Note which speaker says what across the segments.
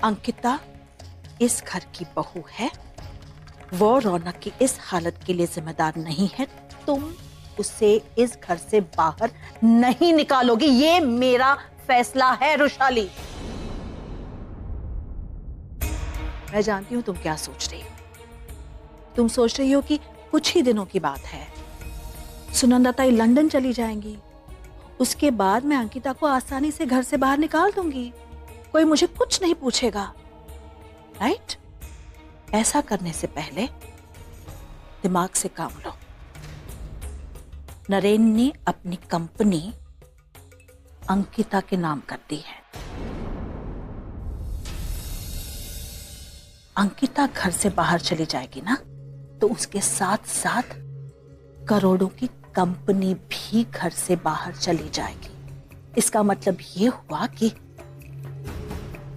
Speaker 1: अंकिता इस घर की बहू है, वो रौनक की इस हालत के लिए जिम्मेदार नहीं है। तुम उसे इस घर से बाहर नहीं निकालोगी, ये मेरा फैसला है रुशाली। मैं जानती हूं तुम क्या सोच रही हो। तुम सोच रही हो कि कुछ ही दिनों की बात है, सुनंदा ताई लंदन चली जाएंगी, उसके बाद मैं अंकिता को आसानी से घर से बाहर निकाल दूंगी, कोई मुझे कुछ नहीं पूछेगा, राइट? ऐसा करने से पहले दिमाग से काम लो। नरेन ने अपनी कंपनी अंकिता के नाम कर दी है। अंकिता घर से बाहर चली जाएगी ना, तो उसके साथ साथ करोड़ों की कंपनी भी घर से बाहर चली जाएगी। इसका मतलब ये हुआ कि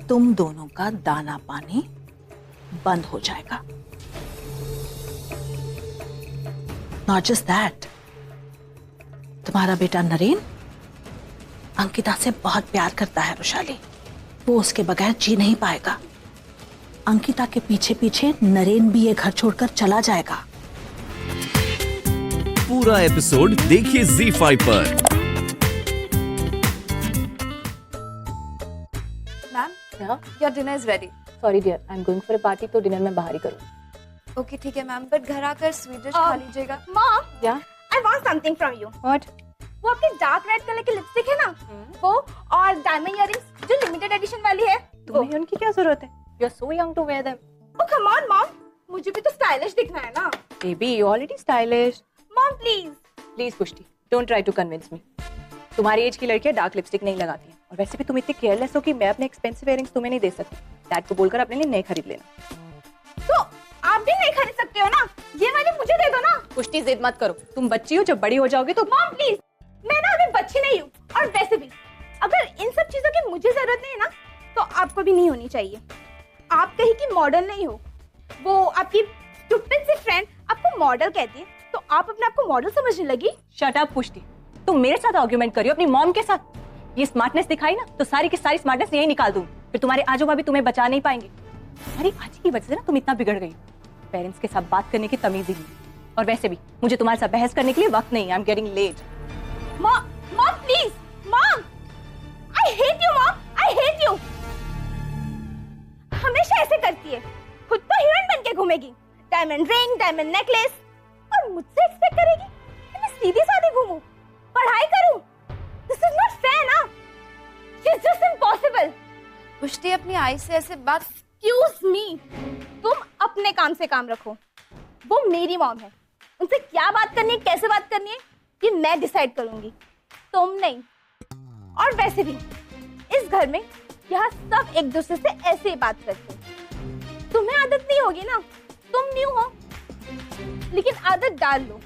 Speaker 1: तुम दोनों का दाना पानी बंद हो जाएगा। नॉट जस्ट दैट, तुम्हारा बेटा नरेन अंकिता से बहुत प्यार करता है रुशाली, वो उसके बगैर जी नहीं पाएगा। अंकिता के पीछे पीछे नरेन भी ये घर छोड़कर चला जाएगा।
Speaker 2: पूरा एपिसोड देखिए ZEE5 पर।
Speaker 3: Ma'am, your dinner is ready.
Speaker 4: Sorry dear, I am going for a party, तो डिनर मैं बाहर ही करूँ।
Speaker 3: ओके ठीक है मैम, बट घर आकर स्वीट डिश खा लीजिएगा।
Speaker 5: Mom,
Speaker 4: yeah
Speaker 5: I want something from you.
Speaker 4: What?
Speaker 5: वो आपकी डार्क रेड कलर की लिपस्टिक है ना, वो और डायमंड इयररिंग्स जो लिमिटेड एडिशन वाली है।
Speaker 4: तुम्हें उनकी क्या जरूरत है? You are so young to wear them.
Speaker 5: Oh come on mom, मुझे भी तो स्टाइलिश दिखना है ना।
Speaker 4: Baby you already stylish.
Speaker 5: Mom please.
Speaker 4: Please Pushti, don't try to convince me. तुम्हारी एज की लड़कियां डार्क लिपस्टिक नहीं लगाती हैं, और वैसे भी तुम इतने केयरलेस हो कि मैं अपने एक्सपेंसिव इयररिंग्स तुम्हें नहीं दे सकती। डैड को बोलकर अपने लिए नए खरीद लेना।
Speaker 5: तो आप भी नहीं खरीद सकते हो ना, ये वाली मुझे दे दो ना।
Speaker 4: पुष्टि जिद मत करो, तुम बच्ची हो, जब बड़ी हो जाओगी तो।
Speaker 5: मॉम प्लीज, मैं ना अभी बच्ची नहीं हूँ, और वैसे भी अगर इन सब चीजों की मुझे जरूरत नहीं है ना, तो आपको भी नहीं होनी चाहिए। आप कहीं की मॉडल नहीं हो, वो आपकी स्टूपिड सी फ्रेंड आपको मॉडल कहती है, तो आप अपने आप को मॉडल समझने लगी।
Speaker 4: शट अप पुष्टि, तुम मेरे साथ आर्गुमेंट करियो अपनी मॉम के साथ। ये स्मार्टनेस दिखाई ना, तो सारी की सारी स्मार्टनेस यही निकाल दूं, फिर तुम्हारे आजो भाभी तुम्हें बचा नहीं पाएंगे। तुम्हारी आज की वजह से ना तुम इतना बिगड़ गई। पेरेंट्स के साथ बात करने की तमीज ही नहीं, और वैसे भी मुझे तुम्हारे साथ बहस करने के लिए वक्त नहीं है। I am getting late.
Speaker 5: Mom please, mom I hate you, mom I hate you. हमेशा ऐसे करती है, खुद तो हीरोइन बन के घूमेगी, डायमंड रिंग, डायमंड नेकलेस, और मुझसे एक्सपेक्ट करेगी कि मैं सीधी सादी घूमूं, पढ़ाई करूं। दिस इज नॉट फेयर ना, इट्स जस्ट इम्पॉसिबल।
Speaker 3: पुष्टि अपनी आई से ऐसे बात।
Speaker 5: एक्सक्यूज मी, तुम अपने काम से काम रखो। वो मेरी मॉम है, उनसे क्या बात करनी है, कैसे बात करनी है, ये मैं डिसाइड करूंगी, तुम नहीं। और वैसे भी इस घर में यहाँ सब एक दूसरे से ऐसे ही बात करते हैं। तुम्हें आदत नहीं होगी ना, तुम न्यू हो, लेकिन आदत डाल लो।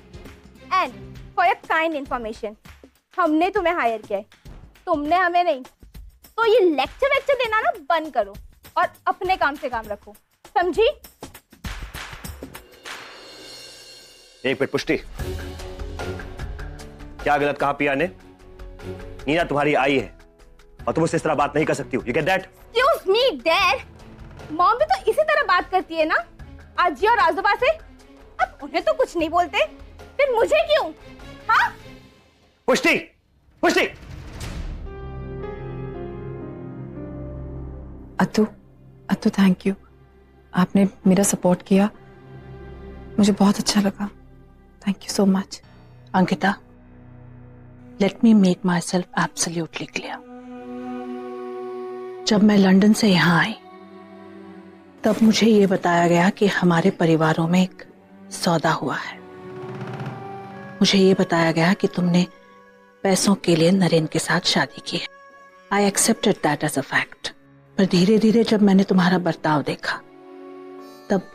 Speaker 5: And for your kind information, हमने तुम्हें हायर किया है, तुमने हमें नहीं। तो ये लेक्चर देना ना बंद करो और अपने काम से काम रखो, समझी?
Speaker 6: एक मिनट पुष्टि, क्या गलत कहा पिया ने? नीना तुम्हारी आई है और तुम उससे इस तरह बात नहीं कर सकती हो। You get that?
Speaker 5: Excuse me, Dad. Mom भी तो इसी तरह बात करती है ना, आजी और आजोबा से। अब उन्हें तो कुछ नहीं बोलते, फिर मुझे क्यों? हाँ?
Speaker 6: पुष्टि, पुष्टि।
Speaker 7: अतु थैंक यू, आपने मेरा सपोर्ट किया, मुझे बहुत अच्छा लगा। Thank you so much.
Speaker 1: Ankita, let me make my self absolutely clear. जब मैं लंदन से यहाँ आई, तब मुझे ये बताया गया कि हमारे परिवारों में एक सौदा हुआ है। मुझे ये बताया गया कि तुमने पैसों के लिए नरेन के साथ शादी की है। I accepted that as a fact. पर धीरे धीरे जब मैंने तुम्हारा बर्ताव देखा, तब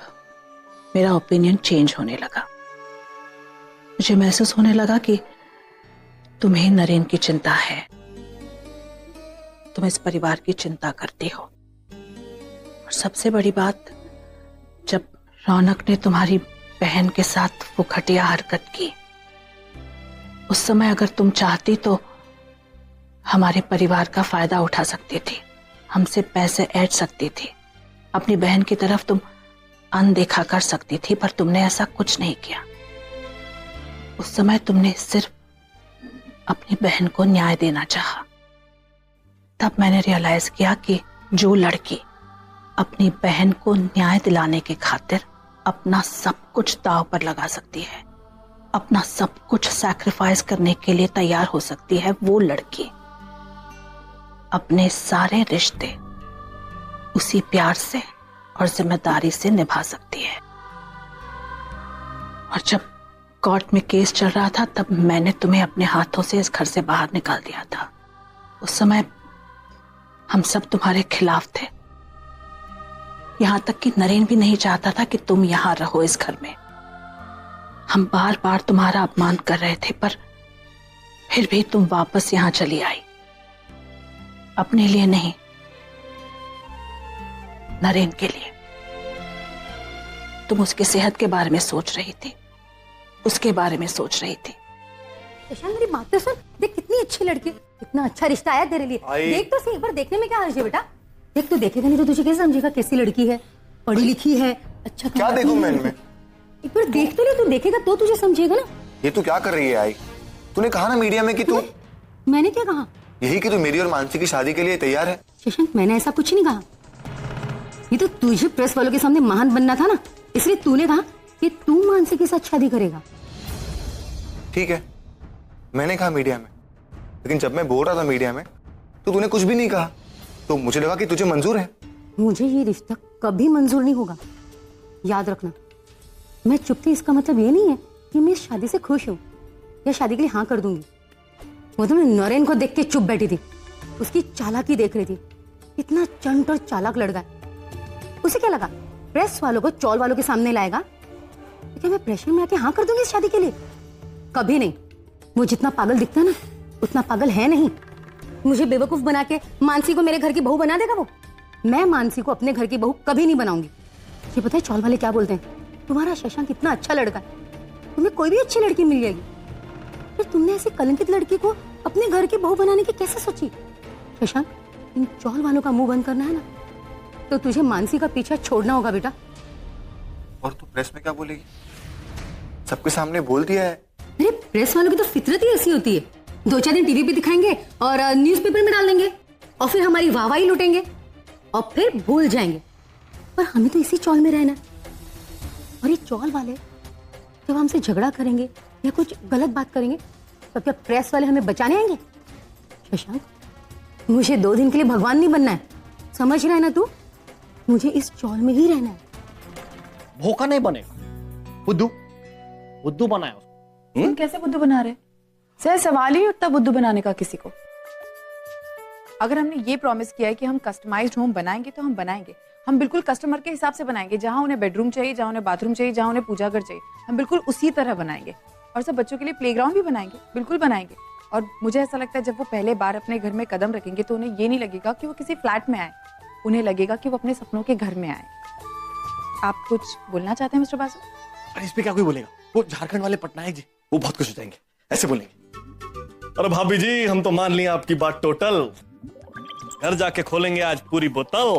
Speaker 1: मेरा ओपिनियन चेंज होने लगा। मुझे महसूस होने लगा कि तुम्हें नरेन की चिंता है, तुम इस परिवार की चिंता करते हो। और सबसे बड़ी बात, जब रौनक ने तुम्हारी बहन के साथ वो घटिया हरकत की, उस समय अगर तुम चाहती तो हमारे परिवार का फायदा उठा सकती थी, हमसे पैसे ऐंठ सकती थी। अपनी बहन की तरफ तुम अनदेखा कर सकती थी, पर तुमने ऐसा कुछ नहीं किया। उस समय तुमने सिर्फ अपनी बहन को न्याय देना चाहा। तब मैंने रियलाइज किया कि जो लड़की अपनी बहन को न्याय दिलाने के खातिर अपना सब कुछ दांव पर लगा सकती है, अपना सब कुछ सैक्रिफाइस करने के लिए तैयार हो सकती है, वो लड़की अपने सारे रिश्ते उसी प्यार से और जिम्मेदारी से निभा सकती है। और जब कोर्ट में केस चल रहा था तब मैंने तुम्हें अपने हाथों से इस घर से बाहर निकाल दिया था। उस समय हम सब तुम्हारे खिलाफ थे, यहां तक कि नरेन भी नहीं चाहता था कि तुम यहां रहो इस घर में। हम बार बार तुम्हारा अपमान कर रहे थे, पर फिर भी तुम वापस यहां चली आई। अपने लिए नहीं, नरेन के लिए। तुम उसकी सेहत के बारे में सोच रही थी, उसके बारे में सोच रही थी।
Speaker 8: शशांक मेरी बात तो सुन, देख कितनी अच्छी लड़की, कितना अच्छा रिश्ता आया तेरे लिए। देख तो सही, एक बार देखने में क्या हर्ज है बेटा। देख तो देखेगा नहीं तो तुझे कैसे समझेगा कैसी लड़की है, पढ़ी लिखी है, अच्छा
Speaker 9: क्या देखूं मैं इनमें?
Speaker 8: एक बार देख तो ले, तू देखेगा तो तुझे समझेगा ना।
Speaker 9: ये तू क्या कर रही है आई? तूने कहा ना मीडिया में कि तू,
Speaker 8: मैंने क्या कहा?
Speaker 9: यही कि तू मेरी और मानसी की शादी के लिए तैयार है।
Speaker 8: शशांक मैंने ऐसा कुछ नहीं कहा। ये तो तुझे प्रेस वालों के सामने महान बनना था ना, इसलिए तूने कहा कि तू मानसी के साथ शादी करेगा।
Speaker 9: ठीक है, मैंने कहा मीडिया में, लेकिन जब मैं बोल रहा था मीडिया में तो तूने कुछ भी नहीं कहा, तो मुझे लगा कि तुझे मंजूर है।
Speaker 8: मुझे ये रिश्ता कभी मंजूर नहीं होगा, याद रखना। मैं चुप थी इसका मतलब ये नहीं है कि मैं इस शादी से खुश हूँ या शादी के लिए हाँ कर दूंगी। वो तो मैं नरेन को देख के चुप बैठी थी, उसकी चालाकी देख रही थी। इतना चंट और चालाक लड़का है। उसे क्या लगा प्रेस वालों को चौल वालों के सामने लाएगा तो क्या मैं प्रेशर में आके हाँ कर दूंगी इस शादी के लिए? कभी नहीं। वो जितना पागल दिखता है ना उतना पागल है नहीं। मुझे बेवकूफ बना के मानसी को मेरे घर की बहू बना देगा वो। मैं मानसी को अपने घर की बहू कभी नहीं बनाऊंगी। ये पता है चौल वाले क्या बोलते हैं? तुम्हारा शशांक इतना अच्छा लड़का है, तुम्हें कोई भी अच्छी लड़की मिल जाएगी। फिर तुमने ऐसी कलंकित लड़की को अपने घर की बहू बनाने की कैसे सोची? शशांक, इन चौल वालों का मुंह बंद करना है ना तो तुझे मानसी का पीछा छोड़ना होगा बेटा।
Speaker 9: और तू प्रेस में क्या बोलेगी? सबके सामने बोल दिया है।
Speaker 8: अरे प्रेस वालों की तो फितरत ही ऐसी होती है, 2-4 दिन टीवी पे दिखाएंगे और न्यूज़पेपर में डाल देंगे और फिर हमारी वाहवाही लुटेंगे और फिर भूल जाएंगे। पर हमें तो इसी चौल में रहना है। और ये चौल वाले जब हमसे झगड़ा करेंगे या कुछ गलत बात करेंगे तब क्या प्रेस वाले हमें बचाने आएंगे? शशांक, मुझे 2 दिन के लिए भगवान नहीं बनना है, समझ रहा है ना तू? मुझे इस चौल में ही रहना है।
Speaker 10: भूखा नहीं बनेगा, बुद्धू बुद्धू बनाया उसको।
Speaker 7: तुम कैसे बुद्धू बना रहे? सर सवाल ही उठता बुद्धू बनाने का किसी को। अगर हमने ये प्रॉमिस किया है कि हम कस्टमाइज्ड होम बनाएंगे तो हम बनाएंगे। हम बिल्कुल कस्टमर के हिसाब से बनाएंगे, जहां उन्हें बेडरूम चाहिए, जहां उन्हें बाथरूम चाहिए, जहां उन्हें पूजा घर चाहिए, हम बिल्कुल उसी तरह बनाएंगे। और सब बच्चों के लिए प्लेग्राउंड भी बनाएंगे, बिल्कुल बनाएंगे। और मुझे ऐसा लगता है जब वो पहले बार अपने घर में कदम रखेंगे तो उन्हें ये नहीं लगेगा कि वो किसी फ्लैट में आए, उन्हें लगेगा कि वो अपने सपनों के घर में आए। आप कुछ बोलना चाहते हैं मिस्टर बासु?
Speaker 10: अरे इस पे क्या कोई बोलेगा? वो झारखंड वाले पटनायक जी, वो बहुत खुश हो जाएंगे, ऐसे बोलेंगे। अरे भाभी जी, हम तो मान लिया आपकी बात टोटल, घर जाके खोलेंगे आज पूरी बोतल।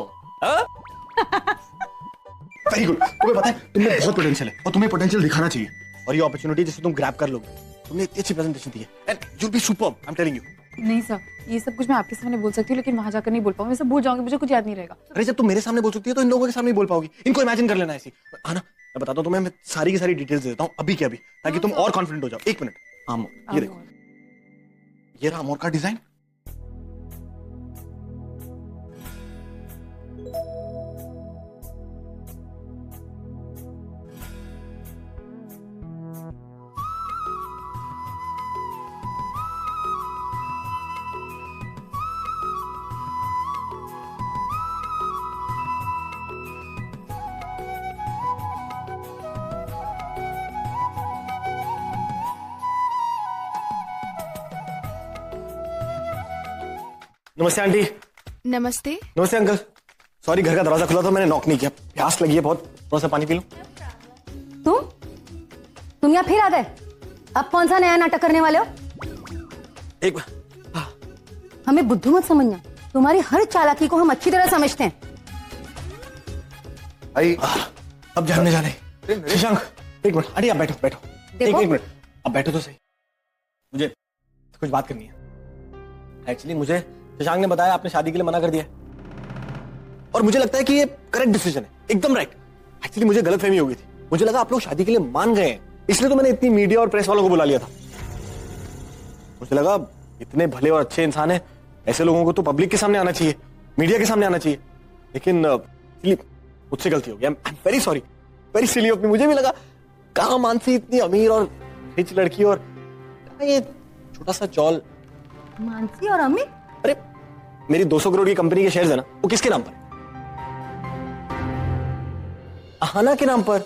Speaker 10: Very good. तुम्हें पता है तुम्हें बहुत पोटेंशियल है और तुम्हें पोटेंशियल दिखाना चाहिए। और ये अपॉर्चुनिटी जिसे तुम ग्रैब कर लोगे, तुमने इतनी अच्छी प्रेजेंटेशन दी है and you will be superb, I am telling you.
Speaker 7: नहीं सर, ये सब कुछ मैं आपके सामने बोल सकती हूँ लेकिन वहां जाकर नहीं बोल पाऊंगी। मैं सब भूल जाऊंगी, मुझे कुछ याद नहीं रहेगा।
Speaker 10: अरे जब तुम मेरे सामने बोल सकती है तो इन लोगों के सामने बोल पाओगी। इनको इमेजिन कर लेना ऐसी। हाँ ना, मैं बताता हूँ तुम्हें, मैं सारी की सारी डिटेल्स दे देता हूँ अभी के अभी, ताकि तुम और कॉन्फिडेंट हो जाओ। 1 मिनट। आमोर, ये देखो, ये रहा आमोर का डिजाइन। नमस्ते आंटी।
Speaker 11: नमस्ते।
Speaker 10: नमस्ते अंकल। सॉरी, घर का दरवाजा खुला था, मैंने नॉक नहीं किया। प्यास लगी है बहुत, थोड़ा सा पानी पी लूं।
Speaker 8: तुम यहाँ फिर आ गए? अब कौन सा नया नाटक करने वाले हो?
Speaker 10: एक
Speaker 8: हमें बुद्धू मत समझना, तुम्हारी हर चालाकी को हम अच्छी तरह समझते हैं।
Speaker 9: आई
Speaker 10: अब जानने जाने। शशांक एक मिनट, अरे आप बैठो बैठो, एक मिनट अब बैठो तो सही, मुझे कुछ बात करनी है। एक्चुअली मुझे शशांक ने बताया आपने शादी के लिए मना कर दिया और मुझे लगता है कि ये करेक्ट डिसीजन है, एकदम राइट। एक्चुअली मुझे गलतफहमी हो गई थी, मुझे लगा आप लोग शादी के लिए मान गए हैं, इसलिए तो मैंने इतनी मीडिया और प्रेस वालों को बुला लिया था। मुझे लगा इतने भले और अच्छे इंसान हैं, ऐसे लोगों को तो पब्लिक के सामने आना चाहिए, मीडिया के सामने आना चाहिए, लेकिन मुझसे गलती हो गई। I am very sorry, very silly of me. मुझे भी लगा कहां मानसी इतनी अमीर और रिच लड़की और ये छोटा सा चौल।
Speaker 8: मानसी और अमित?
Speaker 10: अरे मेरी 200 करोड़ की कंपनी के शेयर्स है ना, वो किसके नाम पर? आहाना के नाम पर।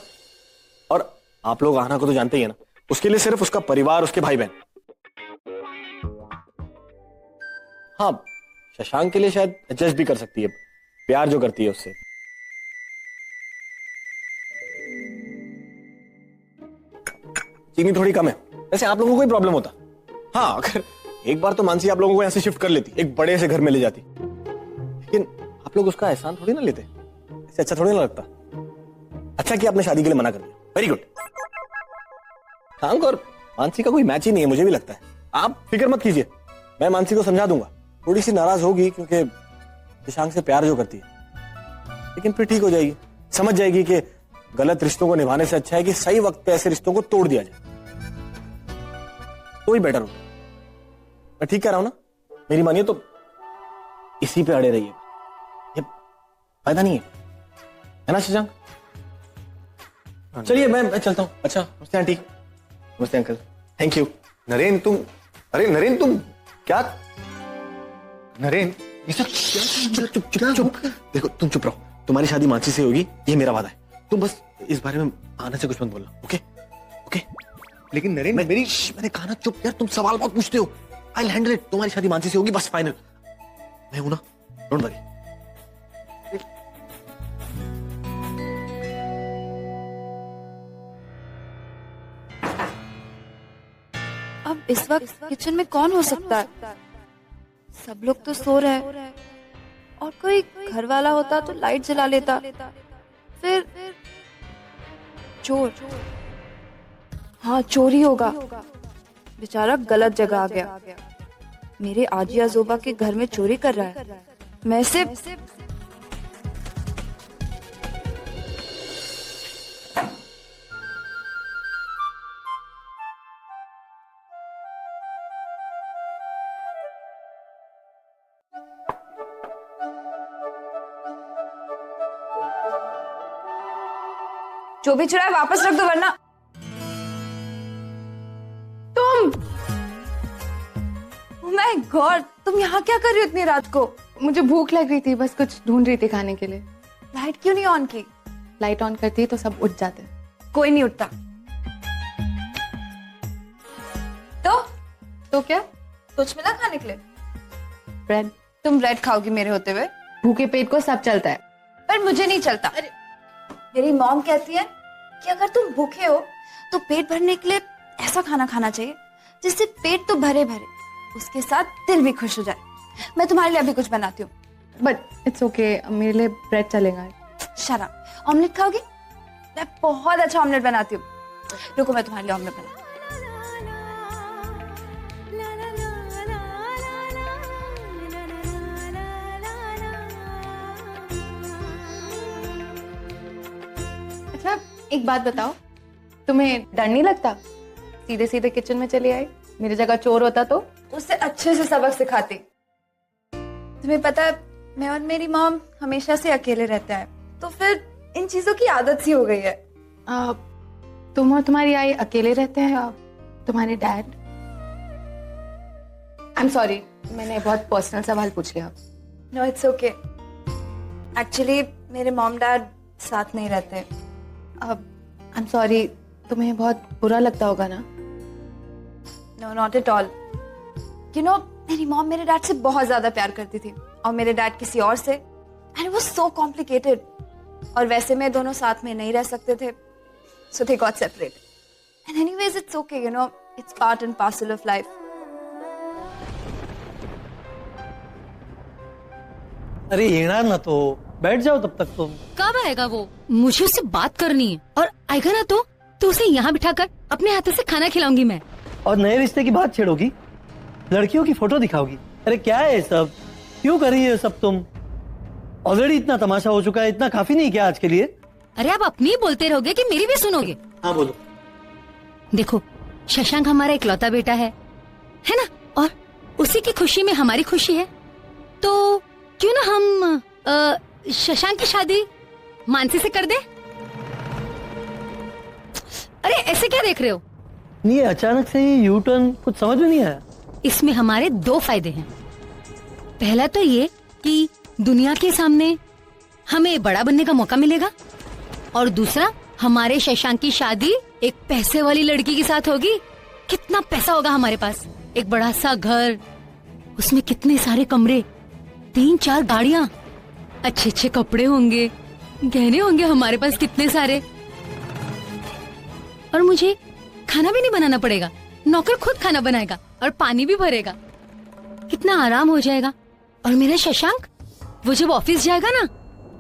Speaker 10: और आप लोग आहाना को तो जानते ही है ना, उसके लिए सिर्फ उसका परिवार, उसके भाई बहन। हाँ, शशांक के लिए शायद एडजस्ट भी कर सकती है, प्यार जो करती है उससे। चीनी थोड़ी कम है, वैसे आप लोगों को कोई प्रॉब्लम होता? हाँ, अगर एक बार तो मानसी आप लोगों को यहां से शिफ्ट कर लेती, एक बड़े से घर में ले जाती, लेकिन आप लोग उसका एहसान थोड़ी ना लेते, इससे अच्छा थोड़ी ना लगता। अच्छा कि आपने शादी के लिए मना कर दिया, वेरी गुड। शशांक और मानसी का कोई मैच ही नहीं है, मुझे भी लगता है। आप फिक्र मत कीजिए, मैं मानसी को समझा दूंगा। थोड़ी सी नाराज होगी क्योंकि शशांक से प्यार जो करती है, लेकिन फिर ठीक हो जाएगी, समझ जाएगी कि गलत रिश्तों को निभाने से अच्छा है कि सही वक्त पे ऐसे रिश्तों को तोड़ दिया जाए, तो ही बेटर होगा। मैं ठीक कह रहा हूं ना? मेरी मानिए तो इसी पे अड़े रहिए, ये फायदा नहीं है ना शशांक? चलिए मैं चलता हूं। अच्छा, नमस्ते आंटी। नमस्ते अंकल। Thank you.
Speaker 9: नरेन तुम, अरे नरेन तुम क्या? नरेन ये सब
Speaker 10: चुप। देखो तुम चुप रहो, तुम्हारी शादी मानसी से होगी, ये मेरा वादा है। तुम बस इस बारे में आने से कुछ मत बोलना, ओके? ओके?
Speaker 9: लेकिन नरेन
Speaker 10: मैंने कहा ना चुप यार, तुम सवाल बहुत पूछते हो। आई विल हैंडल इट, तुम्हारी शादी मानसी से होगी, बस फाइनल। मैं हूं ना, डोंट वरी।
Speaker 3: अब इस वक्त किचन में कौन हो सकता है? सब लोग तो सो रहे हैं, और कोई घर वाला होता तो लाइट जला लेता। फिर चोर, हाँ चोरी होगा। बेचारा गलत जगह आ गया। मेरे आजिया जोबा के घर में चोरी कर रहा है, मैं सिर्फ जो भी चुराया वापस रख दो, वरना तुम। माय गॉड, तुम यहाँ क्या कर रही हो इतनी रात को?
Speaker 7: मुझे भूख लग रही थी, बस कुछ ढूंढ रही थी खाने के लिए।
Speaker 3: लाइट क्यों नहीं ऑन की?
Speaker 7: लाइट ऑन करती तो सब उठ जाते।
Speaker 3: कोई नहीं उठता। तो क्या कुछ मिला खाने के लिए?
Speaker 7: ब्रेड।
Speaker 3: तुम ब्रेड खाओगी मेरे होते हुए?
Speaker 7: भूखे पेट को सब चलता है,
Speaker 3: पर मुझे नहीं चलता। मेरी मॉम कहती है कि अगर तुम भूखे हो तो पेट भरने के लिए ऐसा खाना खाना चाहिए जिससे पेट तो भरे भरे, उसके साथ दिल भी खुश हो जाए। मैं तुम्हारे लिए अभी कुछ बनाती हूँ।
Speaker 7: बट इट्स ओके, मेरे लिए ब्रेड चलेगा।
Speaker 3: शरा, ऑमलेट खाओगी? मैं बहुत अच्छा ऑमलेट बनाती हूँ। रुको, मैं तुम्हारे लिए ऑमलेट बनाती हूँ।
Speaker 7: अच्छा एक बात बताओ, तुम्हें डर नहीं लगता? सीधे सीधे किचन में चली आई, मेरी जगह चोर होता तो?
Speaker 3: उससे अच्छे से सबक सिखाती। तुम्हें पता है, मैं और मेरी मॉम हमेशा से अकेले रहते हैं, तो फिर इन चीजों की आदत सी हो गई है।
Speaker 7: तुम और तुम्हारी आई अकेले रहते हैं? तुम्हारे डैड? आई एम सॉरी, मैंने बहुत पर्सनल सवाल पूछ लिया।
Speaker 3: No it's okay. एक्चुअली मेरे मॉम डैड साथ नहीं रहते।
Speaker 7: अब आई एम सॉरी, तुम्हें बहुत बुरा लगता होगा ना?
Speaker 3: No not at all. You know, मेरी मॉम मेरे डैड से बहुत ज्यादा प्यार करती थी और मेरे डैड किसी और से, and it was so complicated. और वैसे में दोनों साथ में नहीं रह सकते थे, so they got separate. And anyways it's okay, you know, it's part and parcel of life.
Speaker 11: अरे येणार ना तो, बैठ जाओ तब तक तुम।
Speaker 8: कब कब आएगा वो? मुझे उससे बात करनी है, और आएगा ना तो उसे यहाँ बिठाकर अपने हाथों से खाना खिलाऊंगी मैं।
Speaker 11: और नए रिश्ते की बात छेड़ोगी, लड़कियों की फोटो दिखाओगी। अरे क्या है ये सब, क्यों कर रही है सब तुम? ऑलरेडी इतना तमाशा हो चुका है, इतना काफी नहीं क्या आज के लिए?
Speaker 8: अरे आप अपनी ही बोलते रहोगे कि मेरी भी सुनोगे?
Speaker 11: हाँ बोलो।
Speaker 8: देखो, शशांक हमारा इकलौता बेटा है ना, और उसी की खुशी में हमारी खुशी है, तो क्यों ना हम शशांक की शादी मानसी से कर दे? अरे ऐसे क्या देख रहे हो?
Speaker 11: नहीं, अचानक से ये यू टर्न कुछ समझ में नहीं आया।
Speaker 8: इसमें हमारे 2 फायदे हैं। पहला तो ये कि दुनिया के सामने हमें बड़ा बनने का मौका मिलेगा, और दूसरा, हमारे शशांक की शादी एक पैसे वाली लड़की के साथ होगी। कितना पैसा होगा हमारे पास, एक बड़ा सा घर, उसमें कितने सारे कमरे, 3-4 गाड़ियां, अच्छे अच्छे कपड़े होंगे, गहने होंगे हमारे पास कितने सारे, और मुझे खाना भी नहीं बनाना पड़ेगा, नौकर खुद खाना बनाएगा और पानी भी भरेगा। कितना आराम हो जाएगा। और मेरा शशांक, वो जब ऑफिस जाएगा ना,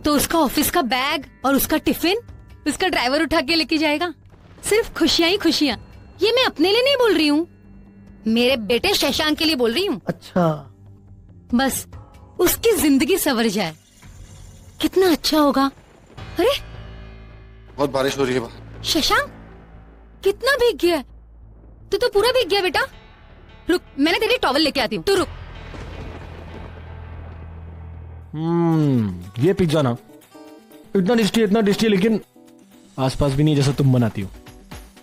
Speaker 8: तो उसका ऑफिस का बैग और उसका टिफिन उसका ड्राइवर उठा के लेके जाएगा। सिर्फ खुशियां ही खुशियां। ये मैं अपने लिए नहीं बोल रही हूँ, मेरे बेटे शशांक के लिए बोल रही हूँ।
Speaker 11: अच्छा,
Speaker 8: बस उसकी जिंदगी संवर जाए, कितना अच्छा होगा। अरे
Speaker 9: बहुत बारिश हो रही है बाहर।
Speaker 8: शशांक, कितना भीग गया है? तू तो पूरा भीग गया बेटा। रुक, मैंने तेरे लिए टॉवल लेके आती हूँ, तू रुक।
Speaker 10: ये पिज्जा ना इतना टेस्टी है, लेकिन आसपास भी नहीं जैसा तुम बनाती हो।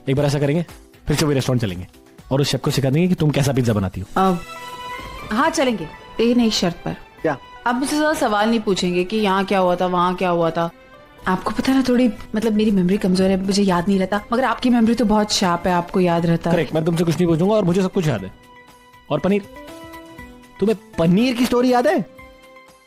Speaker 10: एक बार ऐसा करेंगे, फिर से वही रेस्टोरेंट चलेंगे और उस शेफ को सिखा देंगे कि तुम कैसा पिज्जा बनाती हो।
Speaker 7: हाँ चलेंगे, ये नहीं शर्त पर।
Speaker 11: क्या?
Speaker 7: आप मुझसे ज्यादा सवाल नहीं पूछेंगे कि यहाँ क्या हुआ था, वहाँ क्या हुआ था। आपको पता ना, थोड़ी मतलब मेरी मेमोरी कमजोर है, मुझे याद नहीं रहता, मगर आपकी मेमोरी तो बहुत शार्प है, आपको याद रहता है।
Speaker 10: करेक्ट, मैं तुमसे कुछ नहीं पूछूंगा और मुझे सब कुछ याद है। और पनीर, तुम्हें पनीर की स्टोरी याद है?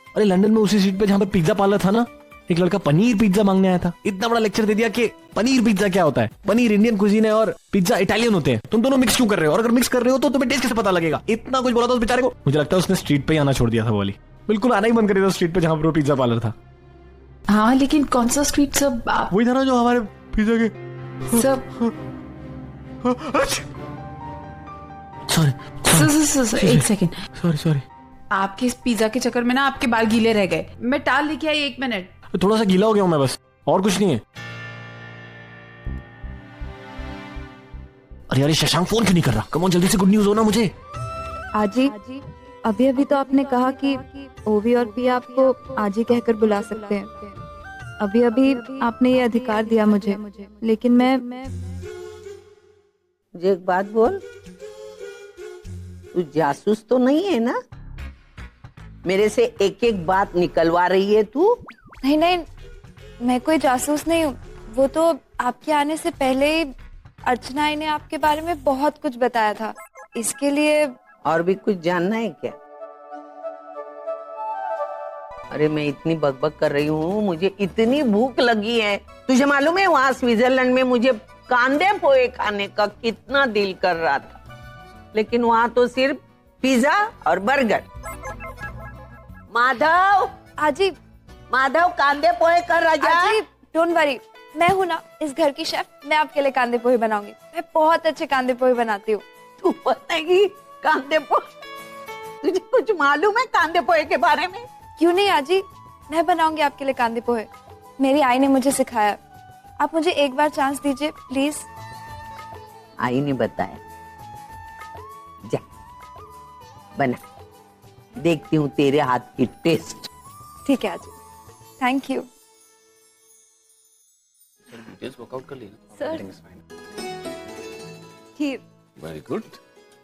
Speaker 10: अरे लंदन में उसी स्ट्रीट पे जहाँ पे पिज्जा पार्लर था ना, एक लड़का पनीर पिज्जा मांगने आया था, इतना बड़ा लेक्चर दे दिया कि पनीर पिज्जा क्या होता है, पनीर इंडियन कुजीन है और पिज्जा इटालियन होते हैं, तुम दोनों मिक्स क्यों कर रहे हो, और अगर मिक्स कर रहे हो तो तुम्हें टेस्ट कैसे पता लगेगा। इतना कुछ बोला था उस बेचारे को। मुझे लगता है उसने स्ट्रीट पे आना छोड़ दिया था। वो वाली बिल्कुल आना ही बंद कर दिया था स्ट्रीट पे जहाँ पर वो पिज्जा पार्लर था।
Speaker 7: हाँ लेकिन कौन सा स्ट्रीट? सब
Speaker 10: वही था ना जो हमारे पिज्जा के
Speaker 7: सब।
Speaker 10: सॉरी,
Speaker 7: एक सेकेंड,
Speaker 10: सॉरी।
Speaker 7: आपके इस पिज्जा के चक्कर में ना आपके बाल गीले रह गए। मैं टाल लेके आई, 1 मिनट।
Speaker 10: थोड़ा सा गीला हो गया हूं मैं, बस, और कुछ नहीं है। अरे यार, शशांक फोन क्यों नहीं कर रहा? कम ऑन, जल्दी से गुड न्यूज हो ना मुझे।
Speaker 3: आजी, अभी तो आपने कहा कि ओवी और पिया आपको आजी कहकर बुला सकते हैं। अभी आपने ये अधिकार दिया मुझे, लेकिन मैं
Speaker 12: मुझे एक बात बोल, तू जासूस तो नहीं है ना? मेरे से एक एक बात निकलवा रही है तू?
Speaker 3: नहीं, मैं कोई जासूस नहीं हूँ। वो तो आपके आने से पहले ही अर्चना ने आपके बारे में बहुत कुछ बताया था, इसके लिए।
Speaker 12: और भी कुछ जानना है क्या? अरे मैं इतनी बकबक कर रही हूँ, मुझे इतनी भूख लगी है। तुझे मालूम है वहाँ स्विट्जरलैंड में मुझे कांदे पोहे खाने का कितना दिल कर रहा था, लेकिन वहाँ तो सिर्फ पिज्जा और बर्गर। माधव,
Speaker 3: आजी,
Speaker 12: माधव कांदे पोहे कर राजा।
Speaker 3: आजी डोंट वरी, मैं हूँ ना इस घर की शेफ, मैं आपके लिए कांदे पोहे बनाऊंगी। मैं बहुत अच्छे कांदे पोहे बनाती हूँ।
Speaker 12: तू बताएगी कांदे पोहे? तुझे कुछ मालूम है कांदे पोहे के बारे में?
Speaker 3: क्यों नहीं आजी, मैं बनाऊंगी आपके लिए कांदे पोहे। मेरी आई ने मुझे सिखाया। आप मुझे एक बार चांस दीजिए प्लीज।
Speaker 12: आई ने बताया? जा बना, देखती हूँ तेरे हाथ की टेस्ट।
Speaker 3: ठीक है आजी, थैंक यू।
Speaker 13: वर्कआउट कर ली
Speaker 3: सर, खीर।
Speaker 13: Very good.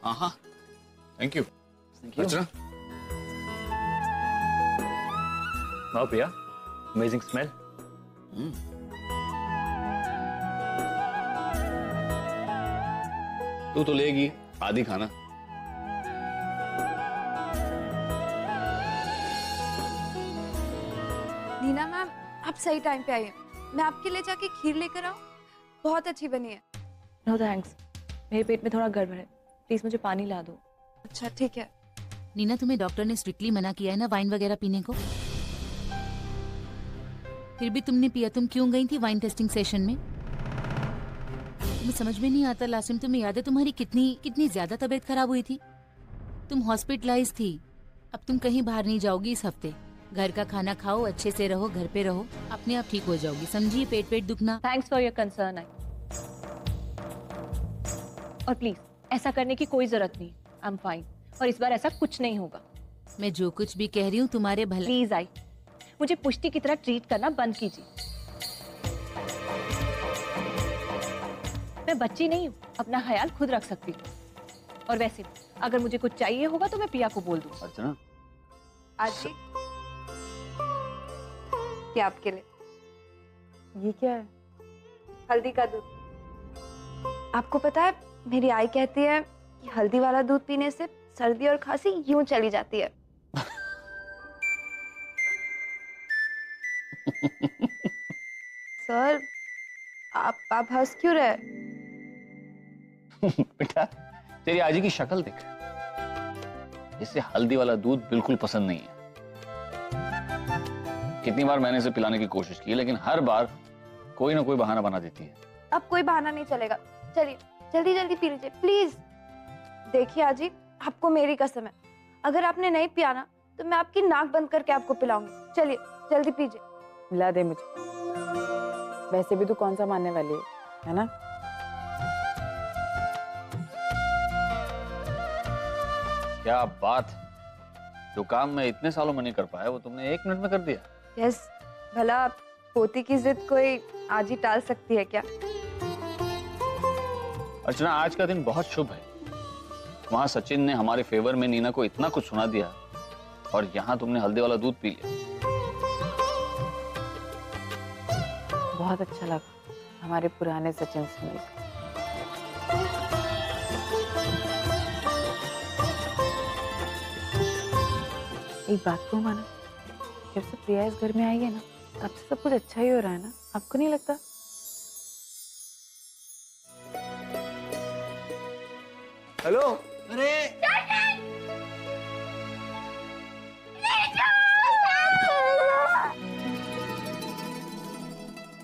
Speaker 13: हाँ, थैंक यू। अच्छा,
Speaker 6: वाह पिया, अमेजिंग स्मेल।
Speaker 13: तू तो लेगी आधी खाना।
Speaker 3: नीना मैम, आप सही टाइम पे आई हैं। मैं आपके लिए जाके खीर लेकर आऊं? बहुत अच्छी बनी है।
Speaker 4: नो थैंक्स, मेरे पेट में थोड़ा गड़बड़ है, प्लीज मुझे पानी ला दो।
Speaker 3: अच्छा ठीक है।
Speaker 14: नीना, तुम्हें डॉक्टर ने स्ट्रिक्टली मना किया है ना वाइन वगैरह पीने को? फिर भी तुमने पिया। तुम क्यों गई थी वाइन टेस्टिंग सेशन में? मुझे समझ में नहीं आता लासिम, तुम्हें याद है तुम्हारी कितनी ज्यादा तबीयत खराब हुई थी? तुम हॉस्पिटलाइज थी। अब तुम कहीं बाहर नहीं जाओगी इस हफ्ते। घर का खाना खाओ, अच्छे से रहो, घर पे रहो, अपने आप ठीक हो जाओगी, समझी? पेट दुखना।
Speaker 4: Thanks for your concern. और प्लीज ऐसा करने की कोई जरूरत नहीं। आई एम फाइन और इस बार ऐसा कुछ नहीं होगा।
Speaker 14: मैं जो कुछ भी कह रही हूँ तुम्हारे भले।
Speaker 4: प्लीज आई, मुझे पुष्टि की तरह ट्रीट करना बंद कीजिए। मैं बच्ची नहीं हूँ, अपना ख्याल खुद रख सकती हूँ। और वैसे अगर मुझे कुछ चाहिए होगा तो मैं पिया को बोल दूँ।
Speaker 13: अर्चना,
Speaker 3: आजी, क्या आपके लिए?
Speaker 7: ये क्या है?
Speaker 3: हल्दी का दूध। आपको पता है मेरी आई कहती है कि हल्दी वाला दूध पीने से सर्दी और खांसी यूं चली जाती है। सर, आप हंस क्यों रहे?
Speaker 13: बेटा तेरी आजी की शक्ल देख, इसे हल्दी वाला दूध बिल्कुल पसंद नहीं है। कितनी बार मैंने इसे पिलाने की कोशिश की, लेकिन हर बार कोई ना कोई बहाना बना देती है।
Speaker 3: अब कोई बहाना नहीं चलेगा, चलिए जल्दी जल्दी पी लीजिए प्लीज। देखिए आजी, आपको मेरी कसम है, अगर आपने नहीं पिया ना तो मैं आपकी नाक बंद करके आपको पिलाऊंगी। चलिए जल्दी पीजिए।
Speaker 7: मिला दे मुझे। वैसे भी तू कौन सा मानने वाली है ना?
Speaker 13: क्या बात, जो काम मैं इतने सालों में नहीं कर पाया वो तुमने 1 मिनट में कर दिया।
Speaker 3: यस, भला पोती की जिद कोई आज ही टाल सकती है क्या?
Speaker 13: अर्चना, आज का दिन बहुत शुभ है। वहां सचिन ने हमारे फेवर में नीना को इतना कुछ सुना दिया और यहाँ तुमने हल्दी वाला दूध पी लिया।
Speaker 7: बहुत अच्छा लगा हमारे पुराने सचिन से मिलकर। एक बात को माना, जब से प्रिया इस घर में आई है ना, तब से सब कुछ अच्छा ही हो रहा है ना? आपको नहीं लगता?
Speaker 9: हेलो।
Speaker 11: अरे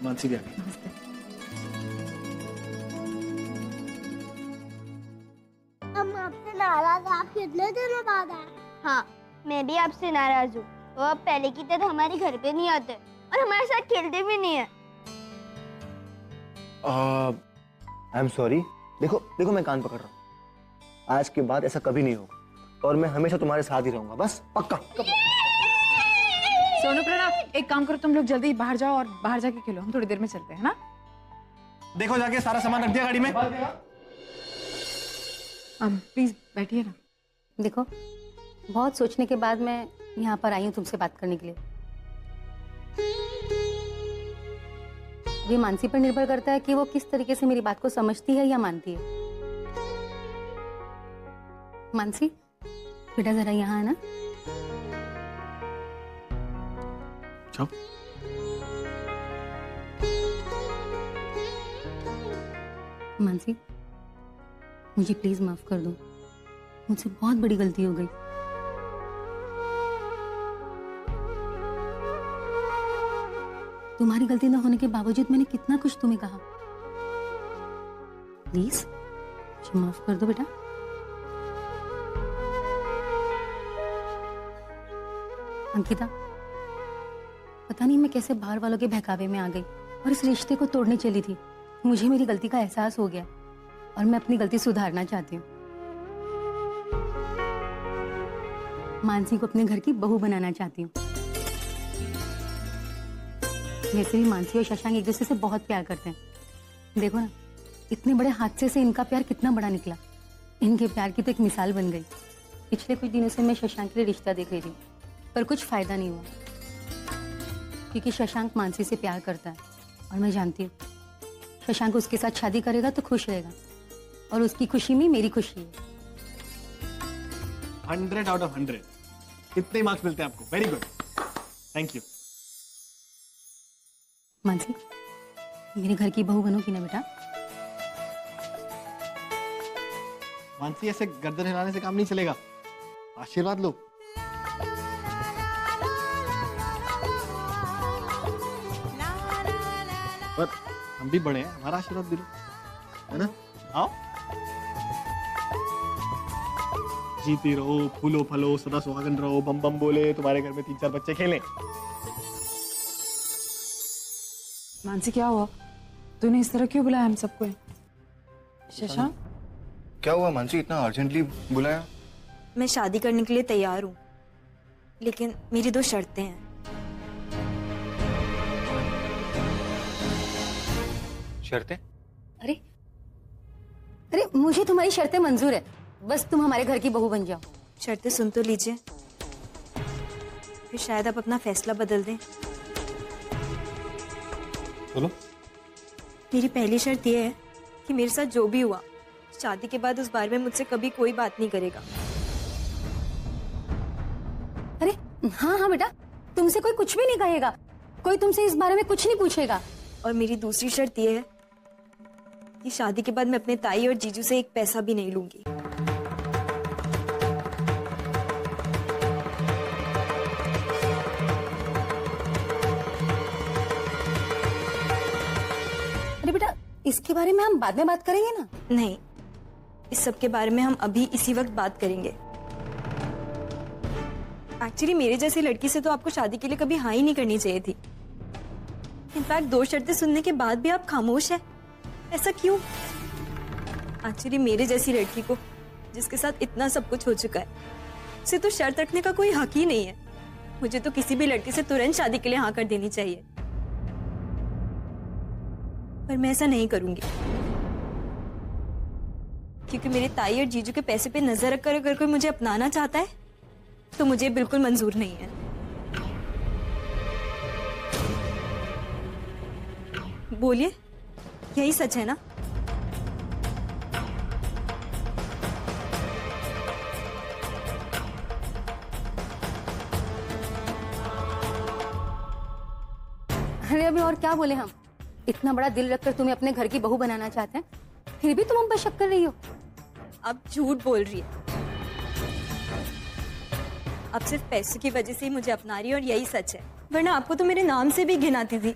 Speaker 10: मानसी भी आ गई।
Speaker 15: हम आपसे नाराज, आप कितने दिनों बाद आए? हाँ, मैं भी आपसे नाराज हूँ। वो अब पहले की तरह हमारे घर पे नहीं आते और हमारे साथ खेलते भी नहीं है।
Speaker 9: I am sorry. देखो देखो, मैं कान पकड़ रहा हूँ। आज के बाद ऐसा कभी नहीं होगा और मैं हमेशा तुम्हारे साथ ही रहूंगा, बस पक्का।
Speaker 7: सोनू प्रणव, एक काम करो, तुम लोग जल्दी बाहर जाओ और बाहर जाके खेलो। हम थोड़ी देर में चलते हैं ना?
Speaker 10: देखो जाके सारा सामान रख दिया गाड़ी में।
Speaker 7: प्लीज बैठिए ना।
Speaker 8: देखो, बहुत सोचने के बाद मैं यहाँ पर आई हूँ तुमसे बात करने के लिए। ये मानसी पर निर्भर करता है कि वो किस तरीके से मेरी बात को समझती है या मानती है। मानसी, बेटा जरा यहाँ है ना।
Speaker 10: जाओ।
Speaker 8: मानसी, मुझे प्लीज माफ कर दो, मुझसे बहुत बड़ी गलती हो गई। तुम्हारी गलती न होने के बावजूद मैंने कितना कुछ तुम्हें कहा। प्लीज मुझे माफ कर दो बेटा। अंकिता, पता नहीं मैं कैसे बाहर वालों के बहकावे में आ गई और इस रिश्ते को तोड़ने चली थी। मुझे मेरी गलती का एहसास हो गया और मैं अपनी गलती सुधारना चाहती हूँ। मानसी को अपने घर की बहू बनाना चाहती हूँ। वैसे भी मानसी और शशांक एक दूसरे से बहुत प्यार करते हैं। देखो ना, इतने बड़े हादसे से इनका प्यार कितना बड़ा निकला। इनके प्यार की तो एक मिसाल बन गई। पिछले कुछ दिनों से मैं शशांक के लिए रिश्ता देख रही थी, पर कुछ फायदा नहीं हुआ, क्योंकि शशांक मानसी से प्यार करता है और मैं जानती हूँ शशांक उसके साथ शादी करेगा तो खुश रहेगा और उसकी खुशी में मेरी खुशी है।
Speaker 10: 100 out of 100 कितने मार्क्स मिलते हैं आपको? Very good, thank you.
Speaker 8: Mansi, मेरे घर की बहू बनोगी ना बेटा?
Speaker 10: मानसी, ऐसे गर्दन हिलाने से काम नहीं चलेगा, आशीर्वाद लो। पर हम भी बड़े हैं, हमारा आशीर्वाद भी लो, है ना? आओ। जीती रहो, फूलो फलो, सदा सुहागन रहो, बम बम बोले, तुम्हारे घर में 3-4 बच्चे खेलें।
Speaker 7: मानसी क्या हुआ? तूने इस तरह क्यों बुलाया हम सबको? शशांक
Speaker 9: क्या हुआ मानसी, इतना अर्जेंटली बुलाया?
Speaker 16: मैं शादी करने के लिए तैयार हूँ, लेकिन मेरी 2 शर्तें हैं।
Speaker 9: शर्तें?
Speaker 8: अरे अरे मुझे तुम्हारी शर्तें मंजूर है, बस तुम हमारे घर की बहू बन जाओ।
Speaker 16: शर्तें सुन तो लीजिए, फिर शायद आप अपना फैसला बदल दें।
Speaker 10: बोलो।
Speaker 16: मेरी पहली शर्त यह है कि मेरे साथ जो भी हुआ, शादी के बाद उस बारे में मुझसे कभी कोई बात नहीं करेगा।
Speaker 8: अरे हाँ हाँ बेटा, तुमसे कोई कुछ भी नहीं कहेगा, कोई तुमसे इस बारे में कुछ नहीं पूछेगा।
Speaker 16: और मेरी दूसरी शर्त यह है कि शादी के बाद मैं अपने ताई और जीजू से 1 पैसा भी नहीं लूंगी।
Speaker 8: अरे बेटा, इसके बारे में हम बाद में बात करेंगे ना?
Speaker 16: नहीं, इस सब के बारे में हम अभी इसी वक्त बात करेंगे। एक्चुअली मेरे जैसी लड़की से तो आपको शादी के लिए कभी हाँ ही नहीं करनी चाहिए थी। इनफैक्ट 2 शर्तें सुनने के बाद भी आप खामोश हैं, ऐसा क्यों? एक्चुअली मेरे जैसी लड़की को, जिसके साथ इतना सब कुछ हो चुका है, उसे तो शर्त रखने का कोई हक ही नहीं है। मुझे तो किसी भी लड़की से तुरंत शादी के लिए हाँ कर देनी चाहिए, पर मैं ऐसा नहीं करूंगी, क्योंकि मेरे ताई और जीजू के पैसे पे नजर रखकर अगर कोई मुझे अपनाना चाहता है तो मुझे बिल्कुल मंजूर नहीं है। बोलिए, यही सच है ना?
Speaker 8: अरे अभी और क्या बोले हम? इतना बड़ा दिल रखकर तुम्हें अपने घर की बहू बनाना चाहते हैं, फिर भी तुम हम पर शक कर रही हो।
Speaker 16: आप झूठ बोल रही है। आप सिर्फ पैसों की वजह से ही मुझे अपना रही है और यही सच है, वरना आपको तो मेरे नाम से भी घिन आती थी।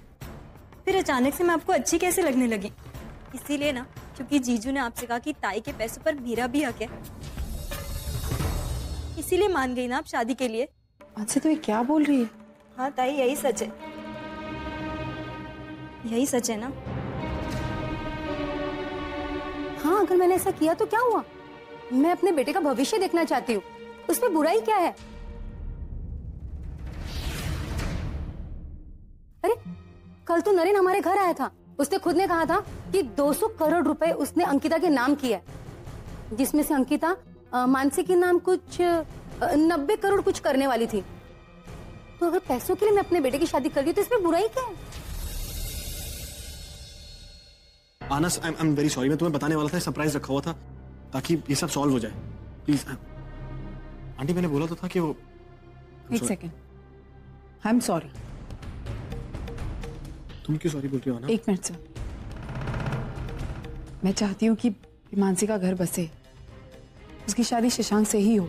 Speaker 16: फिर अचानक से मैं आपको अच्छी कैसे लगने लगी? इसीलिए ना, क्योंकि जीजू ने आपसे कहा कि ताई के पैसों पर मेरा भी हक है, इसीलिए मान गई ना आप शादी के लिए।
Speaker 7: अच्छा तो ये क्या बोल रही है?
Speaker 16: हाँ ताई, यही सच है, यही सच है ना?
Speaker 8: हाँ, अगर मैंने ऐसा किया तो क्या हुआ? मैं अपने बेटे का भविष्य देखना चाहती हूँ, उसमें बुराई क्या है? अरे कल तो नरेन हमारे घर आया था, उसने खुद ने कहा था कि 200 करोड़ रुपए उसने अंकिता के नाम किया, जिसमें से अंकिता मानसी के नाम कुछ 90 करोड़ कुछ करने वाली थी। तो अगर पैसों के लिए मैं अपने बेटे की शादी कर रही हूँ तो इसमें बुराई क्या है?
Speaker 10: आनस, आई एम वेरी सॉरी, मैं तुम्हें बताने वाला था, सरप्राइज रखा हुआ था ताकि ये सब सॉल्व हो जाए। प्लीज आंटी, मैंने बोला तो था कि वो।
Speaker 7: एक सेकेंड, आई एम सॉरी।
Speaker 10: तुम क्यों सॉरी बोल रही हो ना?
Speaker 7: 1 मिनट सर, मैं चाहती हूँ कि मानसी का घर बसे, उसकी शादी शशांक से ही हो,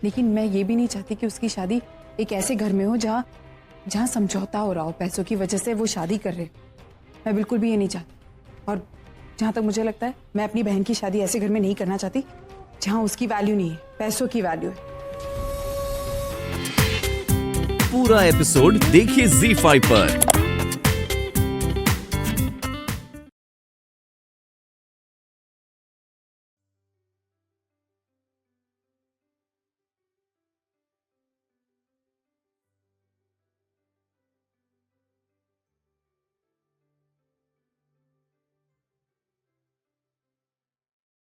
Speaker 7: लेकिन मैं ये भी नहीं चाहती कि उसकी शादी एक ऐसे घर में हो जहाँ समझौता हो रहा हो, पैसों की वजह से वो शादी कर रहे। मैं बिल्कुल भी ये नहीं चाहती, और जहाँ तक मुझे लगता है मैं अपनी बहन की शादी ऐसे घर में नहीं करना चाहती जहाँ उसकी वैल्यू नहीं है, पैसों की वैल्यू है।
Speaker 2: पूरा एपिसोड देखिए ZEE5 पर।